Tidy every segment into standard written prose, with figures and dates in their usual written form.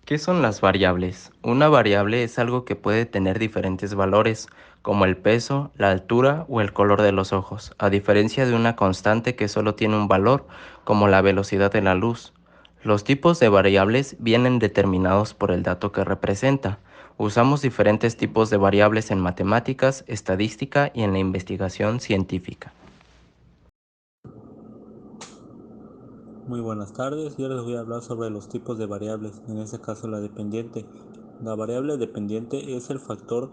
¿Qué son las variables? Una variable es algo que puede tener diferentes valores, como el peso, la altura o el color de los ojos, a diferencia de una constante que solo tiene un valor, como la velocidad de la luz. Los tipos de variables vienen determinados por el dato que representa. Usamos diferentes tipos de variables en matemáticas, estadística y en la investigación científica. Muy buenas tardes, yo les voy a hablar sobre los tipos de variables, en este caso la dependiente. La variable dependiente es el factor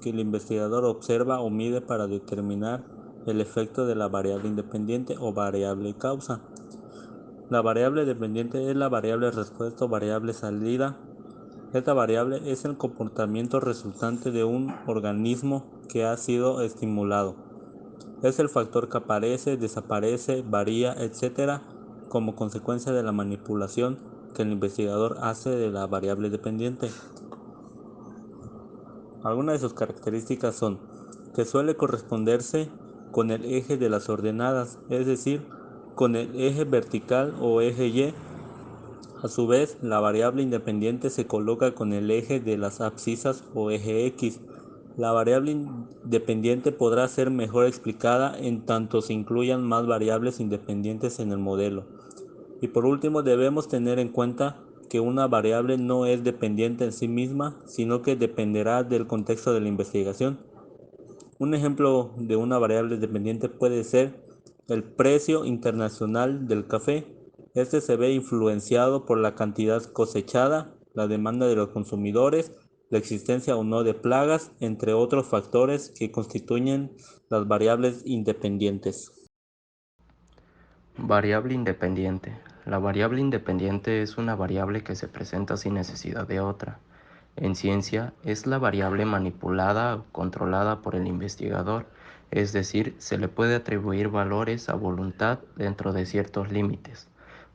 que el investigador observa o mide para determinar el efecto de la variable independiente o variable causa. La variable dependiente es la variable respuesta o variable salida. Esta variable es el comportamiento resultante de un organismo que ha sido estimulado. Es el factor que aparece, desaparece, varía, etc. como consecuencia de la manipulación que el investigador hace de la variable dependiente. Algunas de sus características son que suele corresponderse con el eje de las ordenadas, es decir, con el eje vertical o eje Y. A su vez, la variable independiente se coloca con el eje de las abscisas o eje X. La variable independiente podrá ser mejor explicada en tanto se incluyan más variables independientes en el modelo. Y por último, debemos tener en cuenta que una variable no es dependiente en sí misma, sino que dependerá del contexto de la investigación. Un ejemplo de una variable dependiente puede ser el precio internacional del café. Este se ve influenciado por la cantidad cosechada, la demanda de los consumidores, la existencia o no de plagas, entre otros factores que constituyen las variables independientes. Variable independiente. La variable independiente es una variable que se presenta sin necesidad de otra. En ciencia, es la variable manipulada o controlada por el investigador, es decir, se le puede atribuir valores a voluntad dentro de ciertos límites.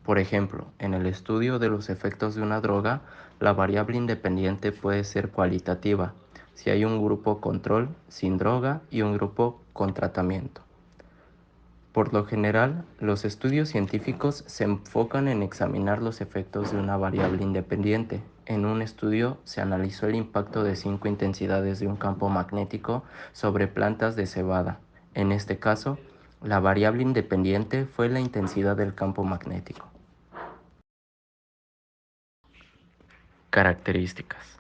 Por ejemplo, en el estudio de los efectos de una droga, la variable independiente puede ser cualitativa, si hay un grupo control sin droga y un grupo con tratamiento. Por lo general, los estudios científicos se enfocan en examinar los efectos de una variable independiente. En un estudio se analizó el impacto de 5 intensidades de un campo magnético sobre plantas de cebada. En este caso, la variable independiente fue la intensidad del campo magnético. Características.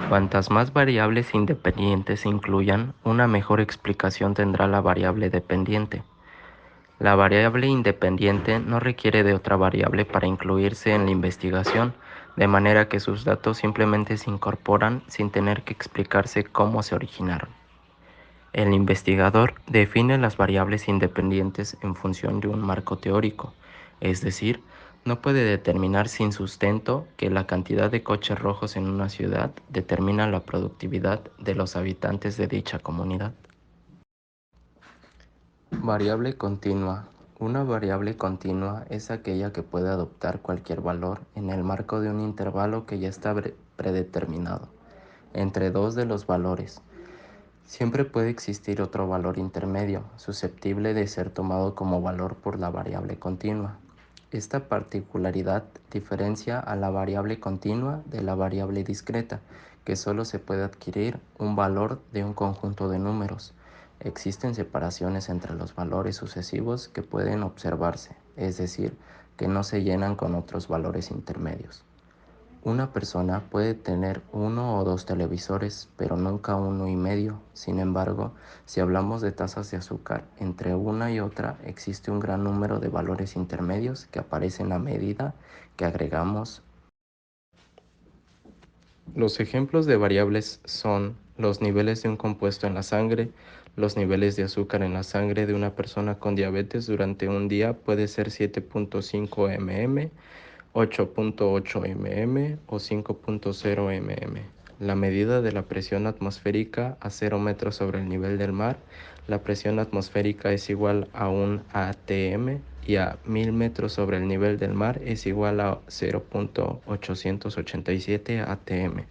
Cuantas más variables independientes se incluyan, una mejor explicación tendrá la variable dependiente. La variable independiente no requiere de otra variable para incluirse en la investigación, de manera que sus datos simplemente se incorporan sin tener que explicarse cómo se originaron. El investigador define las variables independientes en función de un marco teórico, es decir, no puede determinar sin sustento que la cantidad de coches rojos en una ciudad determina la productividad de los habitantes de dicha comunidad. Variable continua. Una variable continua es aquella que puede adoptar cualquier valor en el marco de un intervalo que ya está predeterminado entre dos de los valores. Siempre puede existir otro valor intermedio, susceptible de ser tomado como valor por la variable continua. Esta particularidad diferencia a la variable continua de la variable discreta, que solo se puede adquirir un valor de un conjunto de números. Existen separaciones entre los valores sucesivos que pueden observarse, es decir, que no se llenan con otros valores intermedios. Una persona puede tener uno o dos televisores, pero nunca uno y medio. Sin embargo, si hablamos de tasas de azúcar, entre una y otra existe un gran número de valores intermedios que aparecen a medida que agregamos. Los ejemplos de variables son los niveles de un compuesto en la sangre. Los niveles de azúcar en la sangre de una persona con diabetes durante un día puede ser 7.5 mm, 8.8 mm o 5.0 mm. La medida de la presión atmosférica a 0 metros sobre el nivel del mar. La presión atmosférica es igual a 1 atm y a 1000 metros sobre el nivel del mar es igual a 0.887 atm.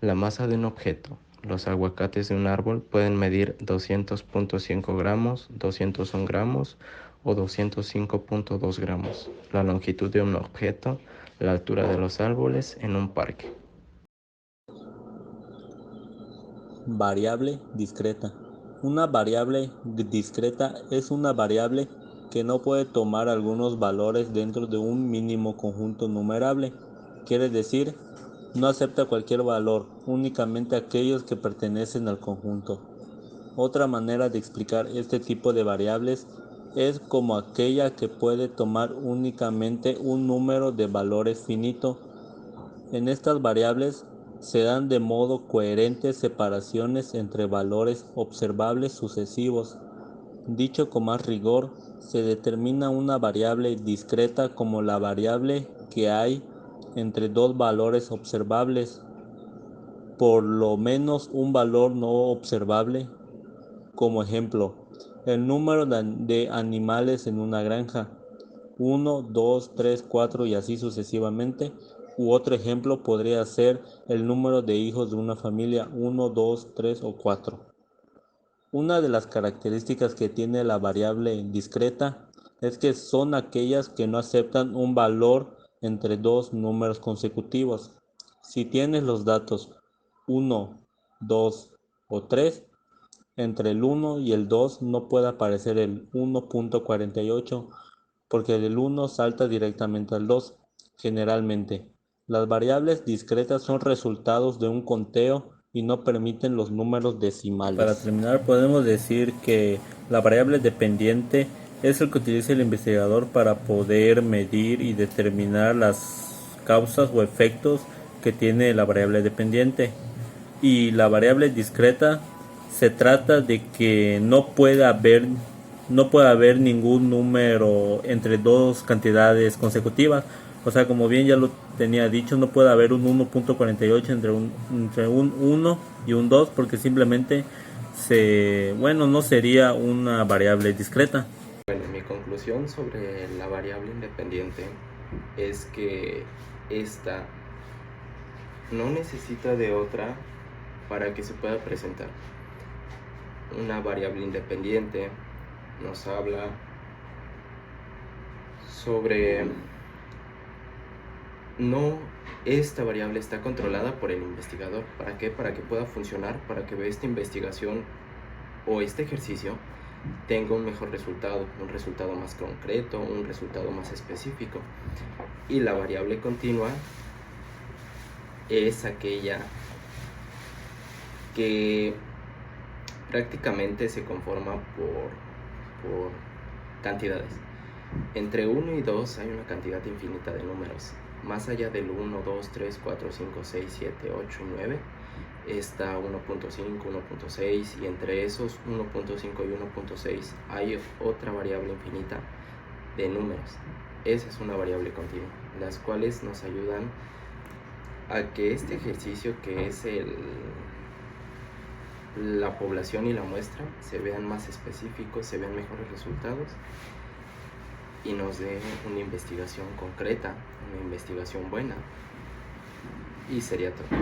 La masa de un objeto. Los aguacates de un árbol pueden medir 200.5 gramos, 201 gramos o 205.2 gramos. La longitud de un objeto. la altura de los árboles en un parque. Variable discreta. Una variable discreta es una variable que no puede tomar algunos valores dentro de un mínimo conjunto numerable. Quiere decir, no acepta cualquier valor, únicamente aquellos que pertenecen al conjunto. Otra manera de explicar este tipo de variables es como aquella que puede tomar únicamente un número de valores finito. En estas variables se dan de modo coherente separaciones entre valores observables sucesivos. Dicho con más rigor, se determina una variable discreta como la variable que hay entre dos valores observables, por lo menos un valor no observable. Como ejemplo, el número de animales en una granja, 1, 2, 3, 4 y así sucesivamente. U otro ejemplo podría ser el número de hijos de una familia, 1, 2, 3 o 4. Una de las características que tiene la variable discreta es que son aquellas que no aceptan un valor entre dos números consecutivos. Si tienes los datos 1, 2 o 3, entre el 1 y el 2 no puede aparecer el 1.48 porque del 1 salta directamente al 2. Generalmente, las variables discretas son resultados de un conteo y no permiten los números decimales. Para terminar, podemos decir que la variable dependiente es el que utiliza el investigador para poder medir y determinar las causas o efectos que tiene la variable dependiente. Y la variable discreta se trata de que no puede haber ningún número entre dos cantidades consecutivas. O sea, como bien ya lo tenía dicho, no puede haber un 1.48 entre un 1 y un 2 porque simplemente no sería una variable discreta. Bueno, mi conclusión sobre la variable independiente es que esta no necesita de otra para que se pueda presentar. Una variable independiente nos habla sobre esta variable está controlada por el investigador. ¿Para qué? Para que pueda funcionar, para que esta investigación o este ejercicio tenga un mejor resultado, un resultado más concreto, un resultado más específico. Y la variable continua es aquella que prácticamente se conforma por cantidades. Entre 1 y 2 hay una cantidad infinita de números. Más allá del 1, 2, 3, 4, 5, 6, 7, 8 y 9 está 1.5, 1.6 y entre esos 1.5 y 1.6 hay otra variable infinita de números. Esa es una variable continua, las cuales nos ayudan a que este ejercicio, que es la población y la muestra, se vean más específicos, se vean mejores resultados y nos dé una investigación concreta, una investigación buena. Y sería todo.